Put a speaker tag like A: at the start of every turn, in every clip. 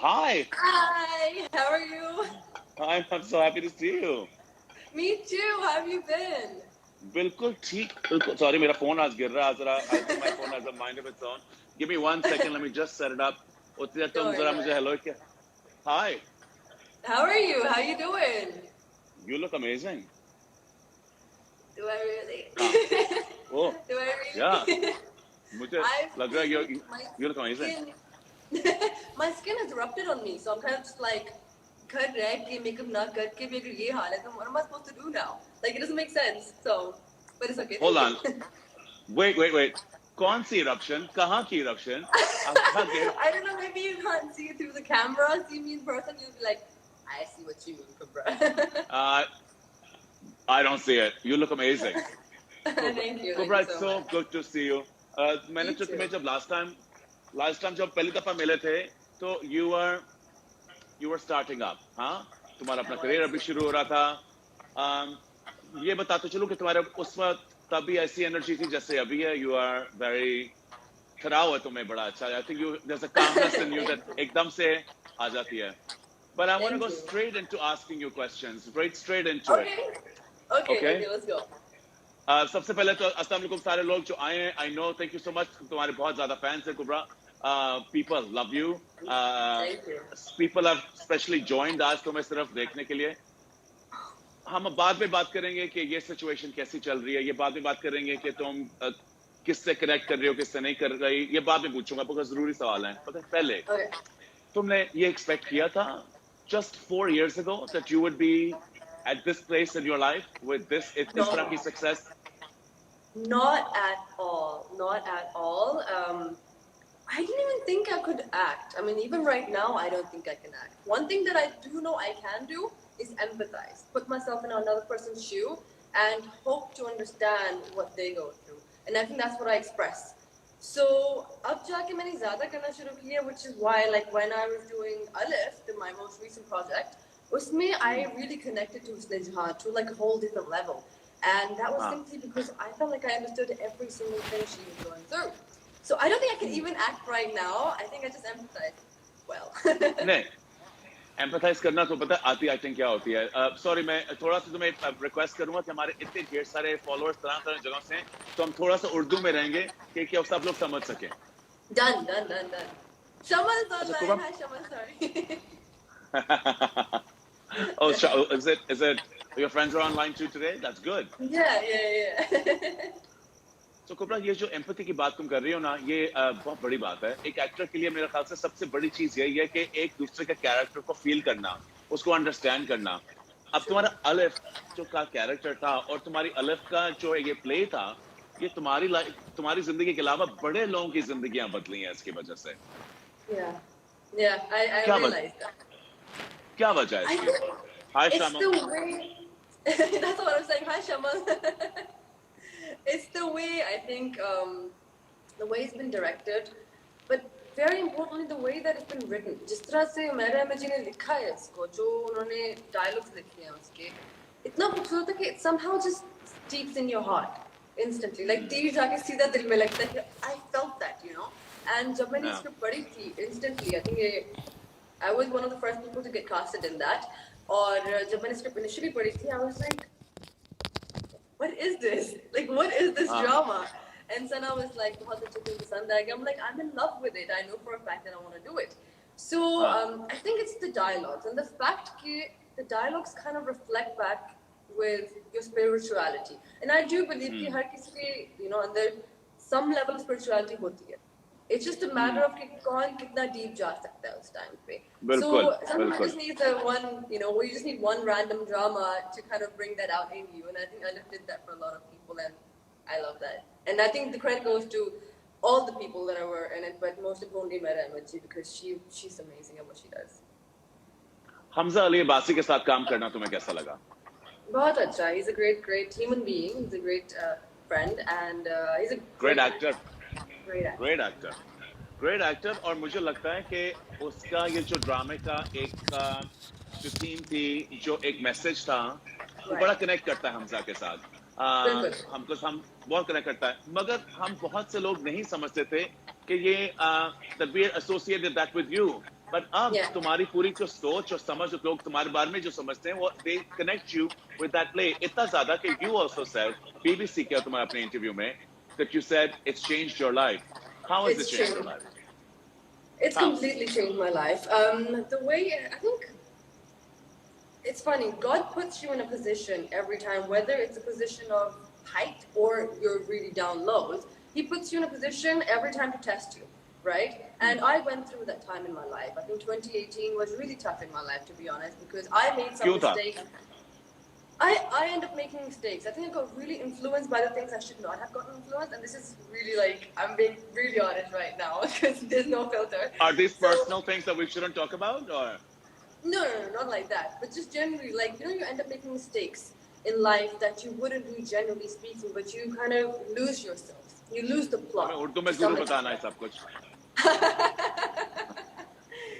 A: Hi.
B: Hi, how are you?
A: I'm so happy to see you.
B: Me too. How have you been?
A: बिल्कुल ठीक बिल्कुल Sorry, मेरा phone आज गिर रहा है जरा. I think my phone has a mind of its own. Give me 1 second. Let me just set it up. उतने
B: Don't
A: तुम
B: worry,
A: जरा
B: don't
A: मुझे
B: worry.
A: hello क्या? Hi.
B: How are you? How you doing?
A: You look amazing.
B: Do I
A: हाँ.
B: really?
A: Oh.
B: Do I
A: Yeah.
B: really?
A: मुझे
B: I've
A: लग रहा है
B: been my
A: you look amazing.
B: skin my skin has erupted on me, so I'm kind of just like घर रह के makeup ना करके भी अगर ये हाल है तो what am I supposed to do now? Like it doesn't make sense. So, but it's okay.
A: Hold
B: Thank
A: on.
B: you.
A: Wait. कौन सी eruption? कहाँ की eruption? क्या गिर?
B: I don't know. Maybe you can't see it through the camera. See me in person, you'll be like, I see what you mean, Kubra.
A: Uh, I don't see it. You look amazing.
B: Thank you. Thank
A: Cobra,
B: you
A: it's
B: so
A: so
B: much.
A: good to see you. मैंने
B: You
A: जो
B: too.
A: तुम्हें जब last time जब पहली दफा मिले थे, तो you were starting up, हाँ? तुम्हारा
B: I
A: अपना career
B: was.
A: अभी शुरू हो रहा था. ये बताते चलो कि तुम्हारे उस वक्त तभी ऐसी energy थी जैसे अभी है. You are very ठहराव है तुम्हें बड़ा अच्छा. I think there's a calmness in you that
B: Thank you.
A: एकदम से आ जाती है. But I want to
B: Thank
A: go
B: you.
A: straight into asking you questions, right straight into it,
B: Okay. Okay.
A: okay?
B: Okay. Let's go.
A: सबसे पहले तो अस्सलाम वालेकुम सारे लोग जो आए हैं. I know thank you so much. तुम्हारे बहुत ज्यादा फैंस हैं Kubra. People love you.
B: Thank you.
A: People have specially joined आज तुम्हें सिर्फ देखने के लिए. हम बाद में बात करेंगे कि ये सिचुएशन कैसी चल रही है. ये बाद में बात करेंगे कि तुम किससे कनेक्ट कर रही हो, किससे नहीं कर रही. ये बाद में पूछूंगा because जरूरी सवाल है. पता है पहले
B: Okay.
A: तुमने ये एक्सपेक्ट किया था just 4 years ago that you would be at this place in your life with this इस तरह की
B: No.
A: success?
B: Not at all. Not at all. I didn't even think I could act. I mean, even right now, I don't think I can act. One thing that I do know I can do is empathize, put myself in another person's shoe, and hope to understand what they go through. And I think that's what I express. So, अब जाके मैंने ज़्यादा करना शुरू किया, which is why, like, when I was doing Alif, my most recent project, उसमें I really connected to Husn Jahan to like a whole different level. And that was simply because I felt like I understood every single thing she was going through. So I don't think I can even act right now. I think I just empathize well.
A: नहीं, empathise करना तो पता है आती acting क्या होती है. Sorry मैं थोड़ा सा तुम्हें रिक्वेस्ट करूंगा कि हमारे इतने ढेर सारे फॉलोअर्स तरह तरह जगह से हैं, तो हम थोड़ा सा उर्दू में रहेंगे कि क्या सब लोग समझ सकें.
B: Done. Shaman's
A: अच्छा
B: online.
A: Quba.
B: Hi, Shaman. Sorry.
A: Oh, is it your friends are online too today? That's good.
B: Yeah.
A: तो कुबरा, ये जो एम्पैथी की बात तुम कर रही हो ना, ये बहुत बड़ी बात है. एक एक्टर के लिए मेरे ख्याल से सबसे बड़ी चीज यही है कि एक दूसरे के कैरेक्टर को फील करना, उसको अंडरस्टैंड करना. अब तुम्हारा अलिफ जो का कैरेक्टर था और तुम्हारी अलिफ का जो ये प्ले था, ये तुम्हारी जिंदगी के अलावा बड़े लोगों की जिंदगियां बदली हैं इसकी वजह से.
B: Yeah. I
A: क्या
B: realized that.
A: क्या वजह है
B: I
A: इसकी?
B: think
A: hi
B: it's
A: Shyama.
B: the way. That's what I'm saying. Hi, Shaman. It's the way I think the way it's been directed, but very importantly the way that it's been written. जिस तरह से Mariam जी ने लिखा है इसको, जो उन्होंने dialogues लिखे हैं उसके, इतना खूबसूरत है कि it somehow just steeps in your heart instantly. Like तीर जाके सीधा दिल में लगता है. I felt that, you know. And जब मैंने स्क्रिप्ट पढ़ी थी, instantly I think I was one of the first people to get casted in that. और जब मैंने स्क्रिप्ट initially पढ़ी थी, I was like, what is this? Like, what is this drama? And Sana was like, बहुत अच्छे से पसंद आएगा. I'm like, I'm in love with it. I know for a fact that I want to do it. So I think it's the dialogues and the fact that the dialogues kind of reflect back with your spirituality. And I do believe कि हर किसी के, you know, अंदर some level of spirituality होती है. It's just a matter of कि कौन कितना deep जा सकता है उस time पे. So sometimes you just need you just need one random drama to kind of bring that out in you. And I think Alif did that for a lot of people, and I love that. And I think the credit goes to all the people that were in it, but most importantly Mera Ahmedji, because she's amazing at what she does.
A: Hamza Ali Abbasi के साथ काम करना तुम्हें कैसा लगा?
B: बहुत अच्छा. He's a great human being. He's a great friend, and he's a
A: great actor.
B: Great
A: actor. और मुझे लगता है कि उसका ये जो ड्रामे का एक जो थीम थी, जो एक मैसेज था, वो बड़ा कनेक्ट करता है हमजा के साथ. हम बहुत कनेक्ट करता है, मगर हम बहुत से लोग नहीं समझते थे कि ये that we associated that with you. But अब
B: Yeah.
A: तुम्हारी पूरी जो सोच और समझ जो लोग तुम्हारे बारे में जो समझते हैं वो they connect you with that play इतना ज्यादा कि यू आल्सो सेड बीबीसी क्या तुम्हारे अपने इंटरव्यू में that you said it's changed your life. How has it
B: It's
A: changed your
B: changed.
A: life?
B: It's
A: How?
B: completely changed my life. The way I think it's funny. God puts you in a position every time, whether it's a position of height or you're really down low. He puts you in a position every time to test you, right? And I went through that time in my life. I think 2018 was really tough in my life, to be honest, because I made some
A: क्यों था?
B: mistakes. I end up making mistakes. I think I got really influenced by the things I should not have gotten influenced. And this is really like, I'm being really honest right now because there's no filter.
A: Are these
B: So,
A: personal things that we shouldn't talk about, or?
B: no, not like that. But just generally, like, you know, you end up making mistakes in life that you wouldn't do generally speaking, but you kind of lose yourself. You lose the
A: हमें
B: plot.
A: Urdu
B: To
A: में जरूर
B: some
A: बताना है
B: extent.
A: सब कुछ.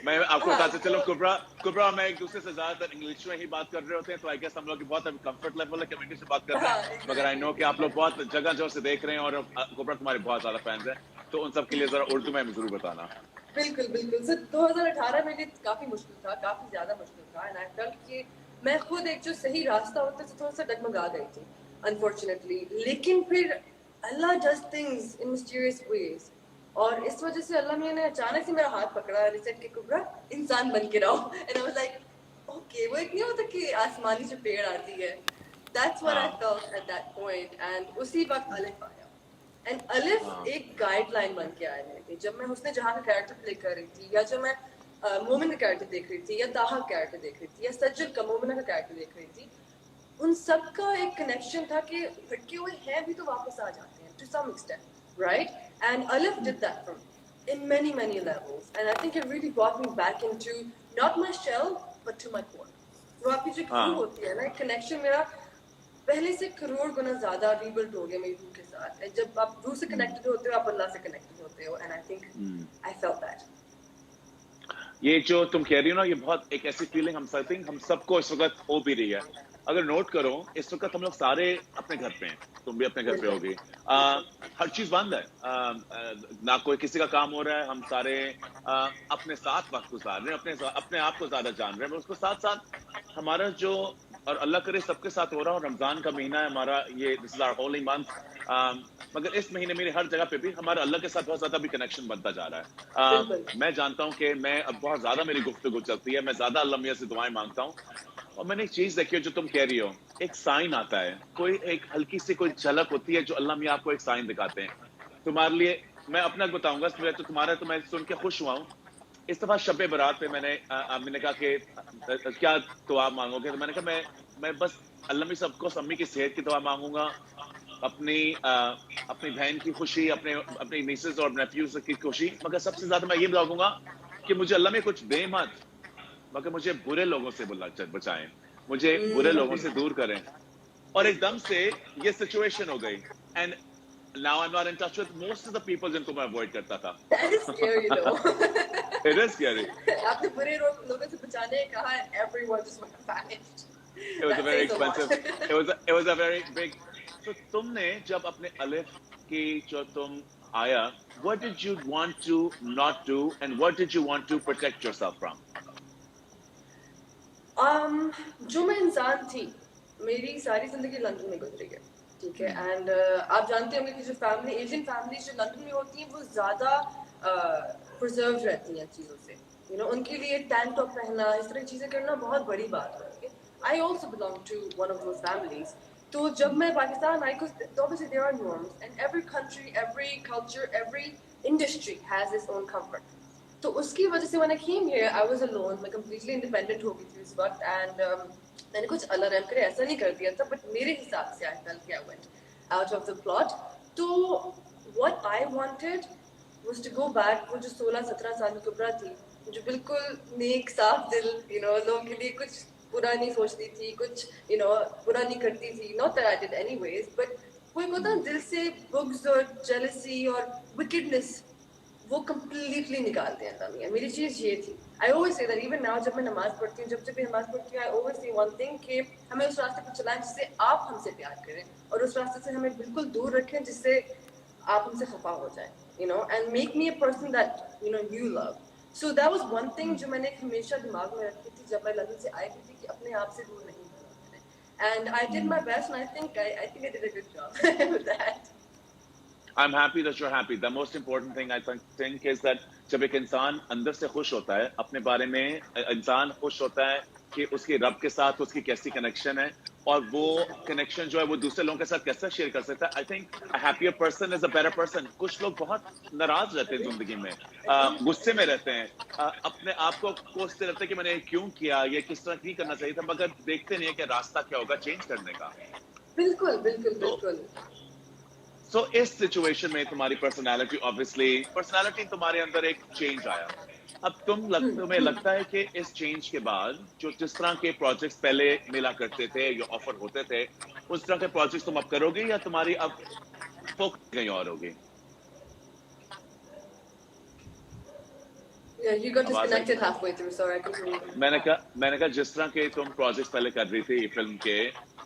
A: मैं आपको बताते चलो कुबरा मैं एक दूसरे से ज्यादातर इंग्लिश में ही बात कर रहे होते हैं तो आई गेस हम लोग की बहुत कंफर्ट लेवल है कि हम इंग्लिश में बात कर रहे हैं मगर आई नो कि आप लोग बहुत जगह जगह से देख रहे हैं और कुबरा तुम्हारे बहुत ज्यादा फैंस हैं तो उन सब के लिए जरा उर्दू में जरूर बताना.
B: बिल्कुल बिल्कुल सर 2018 में लिए काफी मुश्किल था काफी ज्यादा मुश्किल था एंड आई फेल्ट कि मैं खुद एक जो सही रास्ता होता है थोड़ा सा डगमगा गई थी अनफॉर्चुनेटली लेकिन फिर अल्लाह does things in mysterious ways और इस वजह से अल्लाह मियां ने अचानक से मेरा हाथ पकड़ा और सेड कि कुबरा इंसान बन के रहो and I was like okay वो एक नहीं होता कि आसमानी से पेड़ आती है दैट्स व्हाट आई
A: हाँ
B: felt at that point and उसी वक्त अलिफ आया एंड अलिफ
A: हाँ
B: एक गाइडलाइन बन के आया मेरे लिए जब मैं उसने जहाँ का कैरेक्टर प्ले कर रही थी या जब मैं मोमिन का कैरेक्टर देख रही थी या ताहा का कैरेक्टर देख रही थी या सज्जल का मोमिना का कैरेक्टर देख रही थी उन सब का एक कनेक्शन था कि भटके हुए हैं भी तो वापस आ जाते हैं to some extent right and Alif did that for me in many levels and I think it really brought me back into not my shell but to my core वो आपकी जो
A: हाँ
B: रूह होती है ना एक कनेक्शन मेरा पहले से करोड़ गुना ज्यादा रीबिल्ड हो गया मेरी रूह के साथ जब आप रूह से कनेक्टेड होते हो आप अल्लाह से कनेक्टेड होते हो and I think I felt that
A: ये जो तुम कह रही हो ना ये बहुत एक ऐसी फीलिंग हम सबको इस वक्त हो भी रही है. अगर नोट करो इस वक्त हम लोग सारे अपने घर पे हैं तुम भी अपने घर पे होगी हर चीज बंद है ना कोई किसी का काम हो रहा है हम सारे अपने साथ वक्त गुजार रहे हैं अपने आप को ज्यादा जान रहे हैं उसके साथ साथ हमारा जो और अल्लाह करे सबके साथ हो रहा है रमजान का महीना है हमारा ये this is our holy month मगर इस महीने मेरे हर जगह पे भी हमारा अल्लाह के साथ बहुत ज्यादा भी कनेक्शन बनता जा रहा है.
B: बिल्कुल
A: मैं जानता हूँ कि मैं अब बहुत ज्यादा मेरी गुफ्तगू चलती है मैं ज्यादा अल्लाह मियां से दुआएं मांगता हूँ और मैंने एक चीज देखी है जो तुम कह रही हो एक साइन आता है कोई एक हल्की सी कोई झलक होती है जो अल्लाह मियां आपको एक साइन दिखाते हैं तुम्हारे लिए. मैं अपना बताऊंगा तो तुम्हारा तो मैं सुन के खुश हुआ हूँ इस दफा शब बारात पे मैंने कहा कि क्या दुआ मांगोगे तो मैंने कहा मैं बस अल्लाह में सबको अम्मी की सेहत की दुआ मांगूंगा अपनी अपनी बहन की खुशी अपने मिसेस और नेफ्यूज की खुशी मगर सबसे ज्यादा मैं ये मांगूंगा कि मुझे अल्लाह में कुछ दे मत मगर मुझे बुरे लोगों से बचाएं मुझे बुरे लोगों से दूर करें और एकदम से ये सिचुएशन हो गई and now I'm not in touch with most of the people जिनको मैं avoid करता था.
B: That is scary though
A: It is scary.
B: आपने बुरे लोगों से बचाने कहा and everyone just went vanished
A: It was a
B: that
A: very
B: says a lot
A: expensive. It was a very big. So तुमने जब अपने अलिफ की जो तुम आया, what did you want to not do and what did you want to protect yourself from?
B: जो मैं इंसान थी मेरी सारी जिंदगी लंदन में गुजरी है ठीक है एंड आप जानते होंगे कि जो फैमिली एशियन फैमिलीज जो लंदन में होती हैं वो ज्यादा प्रिजर्व रहती हैं चीज़ों से यू नो उनके लिए टैंक टॉप पहनना इस तरह की चीज़ें करना बहुत बड़ी बात होती है I also belong to one of those families तो जब मैं पाकिस्तान आई तो obviously there are norms and every country every culture every industry has its own comfort तो उसकी वजह से when I came here I was alone मैं completely independent हो गई थी उस वक्त and मैंने कुछ अल्लाह रहम करे ऐसा नहीं कर दिया था बट मेरे हिसाब से I felt कि I went out of the plot तो what I wanted was to go back वो जो 16-17 साल की कुबरा थी जो बिल्कुल नेक साफ दिल you know लोगों के लिए कुछ बुरा नहीं सोचती थी कुछ you know बुरा नहीं करती थी not that I did anyways but वो एक होता है दिल से बुग्स और jealousy और wickedness वो completely निकालते हैं अल्लाह मियां मेरी चीज़ ये थी I always say that even now जब मैं नमाज पढ़ती हूँ जब भी नमाज पढ़ती हूँ I always say one thing कि हमें उस रास्ते पर चलाएं जिससे आप हमसे प्यार करें और उस रास्ते से हमें बिल्कुल दूर रखें जिससे आप हमसे खफा हो जाएं you know and make me a person that you know you love So that was one thing जो मैंने हमेशा दिमाग में रखी थी जब मैं लंदन से आई थी कि अपने आप से दूर नहीं होना है। And I did my best, and I think I did a good job with that.
A: I'm happy that you're happy. The most important thing I think is that जब एक इंसान अंदर से खुश होता है अपने बारे में, इंसान खुश होता है कि उसके रब के साथ उसकी कैसी कनेक्शन है और वो कनेक्शन जो है वो दूसरे लोगों के साथ कैसे शेयर कर सकता है। I think a happier person is a better person. कुछ लोग बहुत नाराज रहते हैं जिंदगी में, गुस्से में रहते हैं, अपने आप को कोसते रहते हैं कि मैंने ये क्यों किया, ये किस तरह नहीं करना चाहिए था, मगर देखते नहीं है कि रास्ता क्या होगा चेंज करने का।
B: बिल्कुल बिल्कुल
A: तो
B: बिल्कुल।
A: सो इस सिचुएशन में तुम्हारी पर्सनालिटी तुम्हारे अंदर एक चेंज आया। अब तुम्हें लगता है कि इस चेंज के बाद जो जिस तरह के प्रोजेक्ट्स पहले मिला करते थे या ऑफर होते थे उस तरह के प्रोजेक्ट्स तुम अब करोगे या तुम्हारी अब फोकस कहीं और होगी?
B: Yeah, you got
A: आवाज आई?
B: disconnected halfway through. Sorry, I couldn't hear you.
A: मैंने कहा जिस तरह के तुम प्रोजेक्ट्स पहले कर रही थी फिल्म के,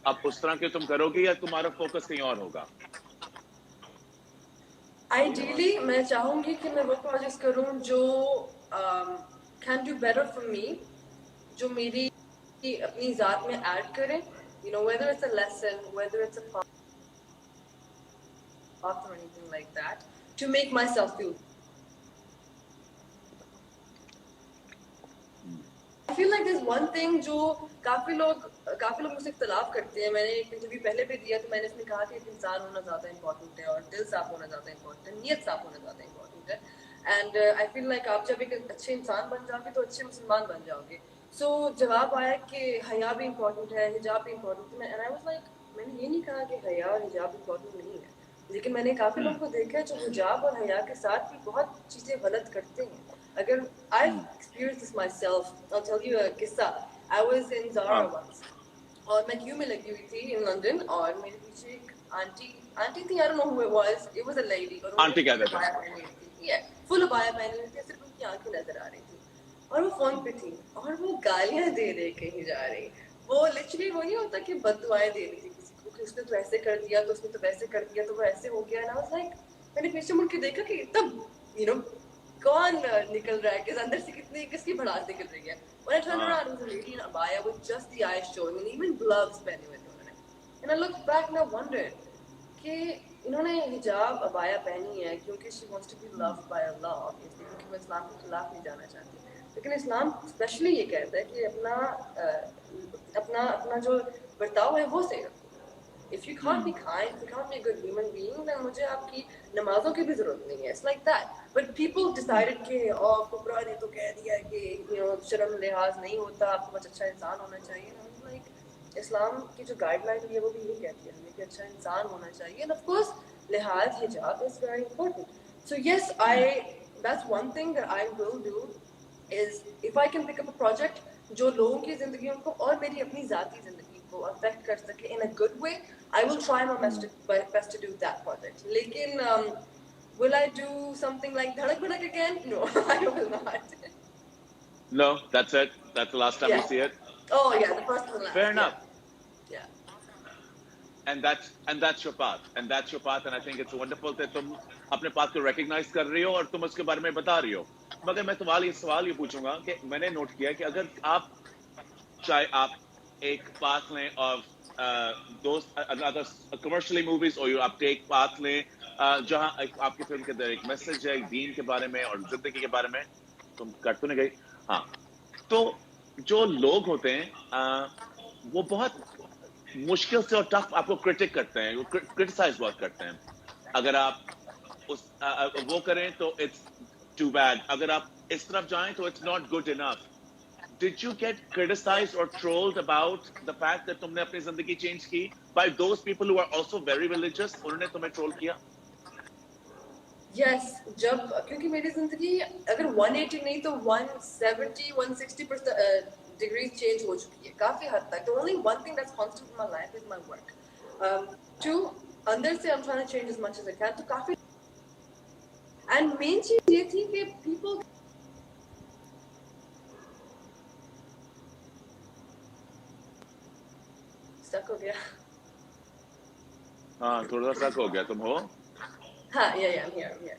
A: अब उस तरह के तुम करोगे या तुम्हारा फोकस कहीं और होगा?
B: Ideally, मैं चाहूँगी कि मैं वो प्रोजेक्ट्स करूँ जो can do better for me, जो मेरी अपनी ज़ात में ऐड करें, you know, whether it's a lesson, whether it's a path or anything like that, to make myself feel. I feel like there's one thing जो काफी लोग मुझसे इख्तलाफ करते हैं। मैंने एक इंटरव्यू पहले भी दिया तो मैंने इसमें कहा कि एक इंसान होना ज़्यादा इम्पोर्टेंट है और दिल साफ होना ज़्यादा इम्पोर्टेंट है, नीयत साफ होना ज़्यादा इम्पोर्टेंट है। एंड आई फील लाइक आप जब एक अच्छे इंसान बन जाओगे तो अच्छे मुसलमान बन जाओगे। सो जवाब आया कि हया भी इम्पोर्टेंट है, हिजाब भी इम्पोर्टेंट है। एंड आई वाज लाइक, मैंने ये नहीं कहा कि हया और हिजाब इम्पोर्टेंट नहीं है, लेकिन मैंने काफ़ी लोगों को देखा है जो हिजाब और हया के साथ भी बहुत चीज़ें गलत करते हैं। अगर I've experienced this myself, I'll tell you a किस्सा। I was in Zara once और मैं क्यू में लगी हुई थी in London और मेरे पीछे एक आंटी थी, I don't know who it was, it was a lady और
A: आंटी क्या कहते हैं?
B: फुल अबाया पहनी हुई थी, सिर्फ उनकी आंखें नजर आ रही थी और वो फोन पे थी और वो गालियां दे दे कहीं जा रही। वो लिटरली वो नहीं होता कि बददुआएं दे रही थी किसी को कि उसने तो ऐसे कर दिया, तो उसने तो वैसे कर दिया, तो वो ऐसे हो गया। ना लाइक मैंने पीछे मुड़ के देखा कि तब यू नो कौन निकल रहा है, किस अंदर से किसकी भड़ास निकल रही है। When I turned around, it was a lady in abaya with just the eyes showing and even gloves पहने हुए थे उन्होंने। And I looked back and I wondered कि इन्होंने हिजाब अबाया पहनी है क्योंकि she wants to be loved by Allah, obviously, क्योंकि वो इस्लाम के खिलाफ नहीं जाना चाहती। लेकिन इस्लाम स्पेशली ये कहता है कि अपना जो बर्ताव है वो सही रखो। If you can't be kind, if you can't be a good human being, then मुझे आपकी नमाजों की भी जरूरत नहीं है। It's like that. But people decided कि कुबरा ने तो कह दिया कि शर्म लिहाज नहीं होता, आपको बस अच्छा इंसान होना चाहिए। And I'm like, इस्लाम की जो गाइडलाइन है वो भी यही कहती है हमें कि अच्छा इंसान होना चाहिए। And of course, लिहाज हिजाब is very important. So yes, that's one thing that I will do is if I can pick up a project जो लोगों की जिंदगियों को और मेरी अपनी ज़ाती जिंदगी को अफेक्ट कर सके in a good way, I will try my best to do that project. लेकिन will I do something like धड़क भड़क again? No, I will not.
A: No, that's it. That's the last time we see it.
B: Oh yeah, the first and last.
A: Fair enough.
B: Yeah.
A: And that's your path. And that's your path. And I think it's wonderful that तुम अपने path को recognize कर रही हो और तुम उसके बारे में बता रही हो। मगर मैं तुम्हारे सवाल ये पूछूंगा कि मैंने नोट किया कि अगर आप चाहे आप एक path लें of those other commercially movies or आप एक path लें जहां आपकी फिल्म के अंदर एक मैसेज है दीन के बारे में और जिंदगी के बारे में, तुम कट तो नहीं गई? हाँ, तो जो लोग होते हैं वो बहुत मुश्किल से और टफ आपको क्रिटिक करते हैं, वो क्रिटिसाइज बहुत करते हैं। अगर आप उस वो करें तो इट्स टू बैड, अगर आप इस तरफ जाएं तो it's not good enough. Did you get criticized or trolled about the fact that तुमने अपनी जिंदगी चेंज की by those people who are also very religious? उन्होंने तुम्हें ट्रोल किया?
B: Yes, जब क्योंकि मेरी जिंदगी अगर 180 नहीं तो 170, 160% degrees change हो चुकी है काफी हद तक। The only one thing that's constant in my life is my work. Two, अंदर से I'm trying to change as much as I can. तो काफी and main चीज ये थी कि people stuck हो गया।
A: हाँ, थोड़ा सा stuck हो गया। तुम हो?
B: हाँ, yeah, I'm here.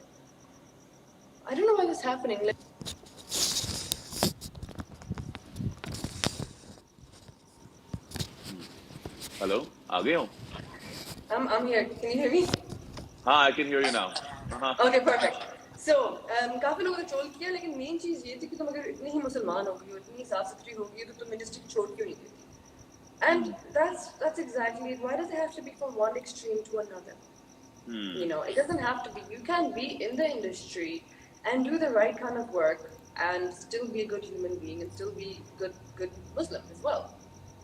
B: I don't know why this is happening.
A: Hello, आ गए हो?
B: I'm here. Can you hear me?
A: हाँ, I can hear you now. हाँ,
B: Okay, perfect. So, काफी लोगों ने ट्रोल किया, लेकिन मेन चीज ये थी कि तुम अगर इतनी ही मुसलमान होगी और इतनी साफ सुथरी होगी तो तुम इंडस्ट्री छोड़ क्यों नहीं देती? And that's exactly it. Why does it have to be from one extreme to another? You know, it doesn't have to be. You can be in the industry and do the right kind of work and still be a good human being and still be good Muslim as well.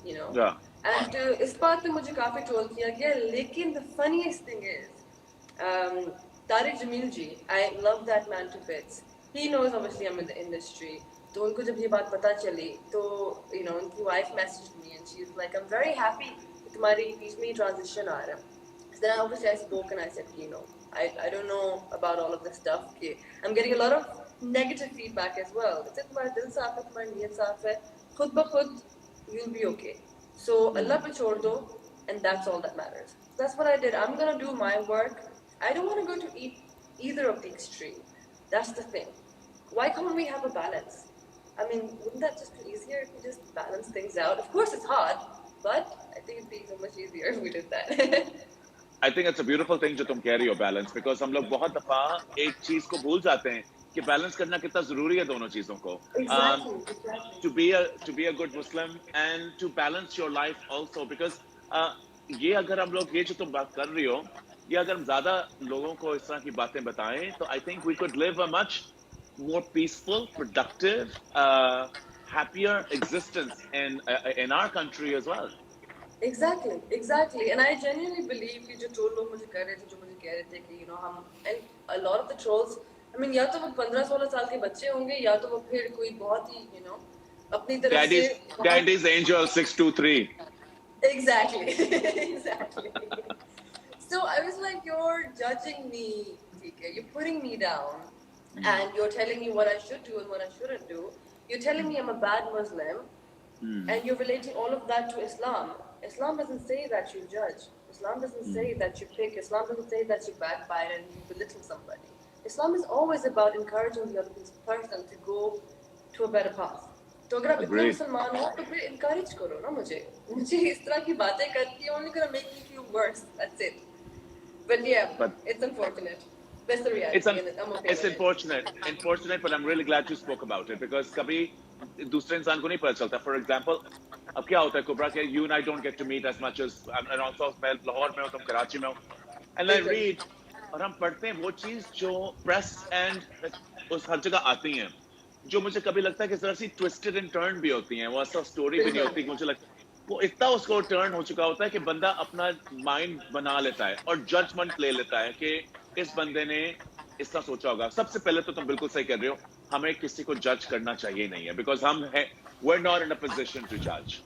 B: You know.
A: yeah.
B: And इस बात पे मुझे काफी troll किया गया, लेकिन the funniest thing is, Tariq Jamil ji, I love that man to bits. He knows obviously I'm in the industry. तो उनको जब ये बात पता चली तो you know उनकी wife messaged me and she's like I'm very happy कि तुम्हारी बीच में ही transition आ रहा है. So then obviously I spoke and I said, you know, I don't know about all of this stuff. Okay. I'm getting a lot of negative feedback as well. It's तुम्हारा दिल साफ है, तुम्हारी नीयत साफ है, खुद ब खुद you'll be okay. So Allah pe chhod do, and that's all that matters. That's what I did. I'm gonna do my work. I don't want to go to either of the extreme. That's the thing. Why can't we have a balance? I mean, wouldn't that just be easier if we just balance things out? Of course, it's hard, but I think it'd be so much easier if we did that.
A: I think it's a beautiful thing जो तुम कह रही हो balance, because हम लोग बहुत दफा एक चीज को भूल जाते हैं कि balance करना कितना जरूरी है दोनों चीजों को.
B: Exactly, exactly.
A: To be a good Muslim and to balance your life also, because ये अगर हम लोग ये जो तुम बात कर रही हो, ये अगर हम ज्यादा लोगों को इस तरह की बातें बताएं तो I think we could live a much more peaceful, productive, happier existence in our country as well.
B: Exactly, exactly. And I genuinely believe कि जो ट्रोल लोग मुझे कर रहे थे, जो मुझे कह रहे थे कि you know हम and a lot of the trolls, I mean या तो वो 15-16 साल के बच्चे होंगे या तो वो फिर कोई बहुत ही you know अपनी तरफ से
A: Daddy's Angel 623.
B: Exactly, exactly. So I was like, you're judging me, TK. You're putting me down, and you're telling me what I should do and what I shouldn't do. You're telling me I'm a bad Muslim, and you're relating all of that to Islam. Islam doesn't say that you judge. Islam doesn't say that you pick. Islam doesn't say that you backbite and you belittle somebody. Islam is always about encouraging the other person to go to a better path. तो अगर आप इतने मुसलमान हो तो फिर encourage करो ना मुझे इस तरह की बातें करके only gonna make me feel worse. That's it. But yeah, it's unfortunate. That's the reality.
A: It's unfortunate, but I'm really glad you spoke about it, because कभी दूसरे इंसान को नहीं पता चलता. For example, अब क्या होता है कुबरा के you and I don't get to meet as much as, and also मैं लाहौर में हूँ, तुम कराची में हो, and I read और हम पढ़ते हैं वो चीज जो प्रेस एंड उस हर जगह आती हैं, जो मुझे कभी लगता है कि जरा सी ट्विस्टेड एंड टर्न भी होती हैं, वो ऐसा स्टोरी भी नहीं होती. मुझे लगता है वो इतना उसको टर्न हो चुका होता है कि बंदा अपना माइंड बना लेता है और जजमेंट ले लेता है कि इस बंदे ने इसका सोचा होगा. सबसे पहले तो तुम बिल्कुल सही कर रहे हो, हमें किसी को जज करना चाहिए नहीं है, बिकॉज हम है we're not in a position to judge.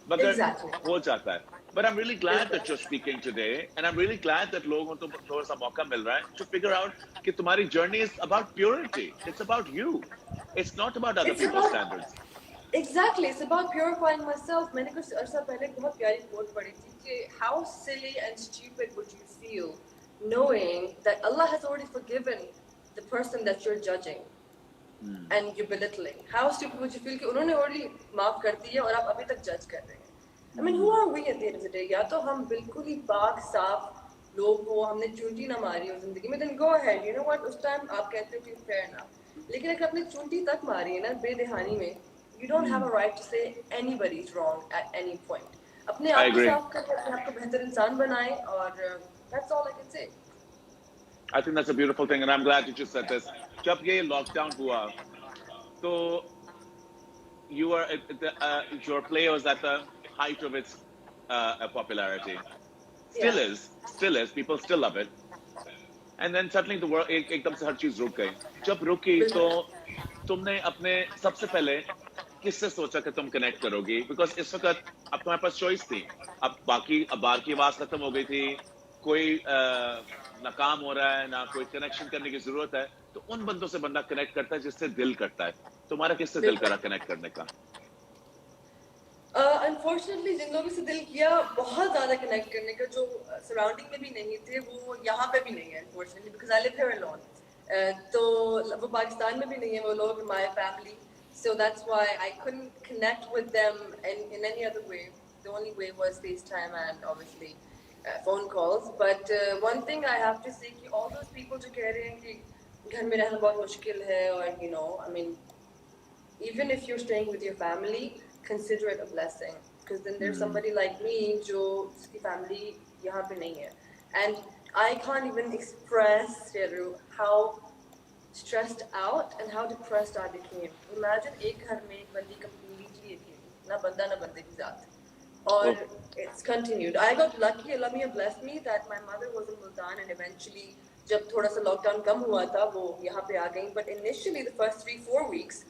A: मगर हो जाता है. But I'm really glad that you're speaking today, and I'm really glad that लोगों को थोड़ा सा मौका मिल रहा है to figure out कि तुम्हारी journey is about purity. It's about you. It's not about other people's standards.
B: Exactly, it's about purifying myself. मैंने कुछ अर्सा पहले बहुत प्यारी quote पढ़ी थी कि how silly and stupid would you feel knowing that Allah has already forgiven the person that you're judging and you're belittling. How stupid would you feel कि उन्होंने already माफ कर दी है और आप अभी तक judge कर रहे हैं. I mean, who are we at the end of the day? या तो हम बिल्कुल ही पाक साफ लोग हो, हमने चूंटी ना मारी हो जिंदगी में, then go ahead. You know what? उस time आप कहते हो कि fair enough. लेकिन अगर आपने चूंटी तक मारी है ना बेदहानी में, you don't have a right to say anybody's wrong at any point. अपने आप को साफ करके अपने आप को बेहतर इंसान बनाएं और that's all I can say.
A: I think that's a beautiful thing, and I'm glad you just said this. जब ये lockdown हुआ, तो your play was at the height of its popularity. Still is. People still love it. And then suddenly the world एकदम से हर चीज रुक गई. जब रुकी तो तुमने अपने सबसे पहले किससे सोचा कि तुम कनेक्ट करोगी? बिकॉज इस वक्त अब तुम्हारे पास चॉइस थी. अब बाहर की आवाज खत्म हो गई थी, कोई ना काम हो रहा है, ना कोई कनेक्शन करने की जरूरत है, तो उन बंदों से बंदा कनेक्ट करता है जिससे दिल करता है. तुम्हारा किससे दिल करा कनेक्ट करने का?
B: अनफॉर्चुनेटली जिन लोगों से दिल किया बहुत ज़्यादा कनेक्ट करने का, जो सराउंडिंग में भी नहीं थे, वो यहाँ पे भी नहीं है unfortunately, because I live here alone. तो वो पाकिस्तान में भी नहीं है वो लोग, my family. So that's why I couldn't connect with them in any other way. the only way was FaceTime and obviously phone calls. But one thing I have to say कि all those people जो कह रहे हैं कि घर में रहना बहुत मुश्किल है, or you know, I mean, even if you're staying with your family, consider it a blessing, because then there's somebody like me जो जिसकी family यहाँ पे नहीं है, and I can't even express Sheru how stressed out and how depressed I became. Imagine एक घर में एक बंदी completely अकेली, ना बंदा ना बंदे की जात, और it's continued. I got lucky, Allah Miya blessed me that my mother was in Multan, and eventually जब थोड़ा सा lockdown कम हुआ था वो यहाँ पे आ गई, but initially the first 3-4 weeks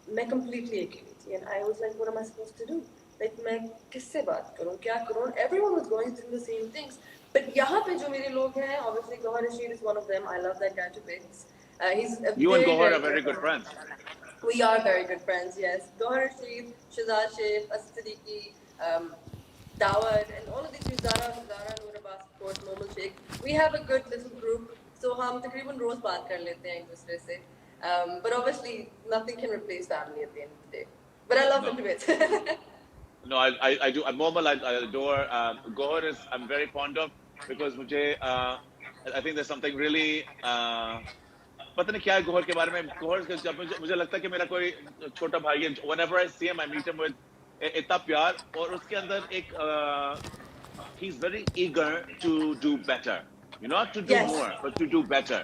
B: मैं completely अकेली थी, and I was like, what am I supposed to do? Like मैं किससे बात करूँ, क्या करूँ? Everyone was going through the same things. But यहाँ पे जो मेरे लोग हैं, obviously Gohar Rashid is one of them. I love that guy to bits. He's a
A: You and
B: very,
A: Gohar
B: very
A: are very good friends.
B: We are very good friends, yes. Gohar Rashid, Shazad Sheikh, Asad Siddiqui, Dawad, and all of these, Zara, Noor Abbas, of course, Momal Sheikh. We have a good little group. So हम तकरीबन रोज बात कर लेते हैं एक दूसरे से. But obviously, nothing can replace family at the end of the day. But I love them to bits.
A: No, I do. Momal, I adore. Gohar is I'm very fond of because मुझे I think there's something really पता नहीं क्या है गोहर के बारे में. गोहर के जब मुझे लगता है कि मेरा कोई छोटा भाई है. Whenever I see him, I meet him with इतना प्यार, और उसके अंदर एक he's very eager to do better, you know, not to do
B: Yes.
A: more but to do better,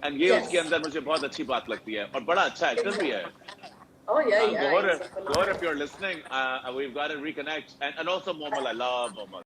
A: and ये
B: Yes.
A: उसके अंदर मुझे बहुत अच्छी बात लगती है, और बड़ा अच्छा एक्टर भी है.
B: Oh yeah, yeah.
A: Gohar,
B: he's a phenomenal-
A: if you're listening, we've got to reconnect, and also Momal. I love Momal.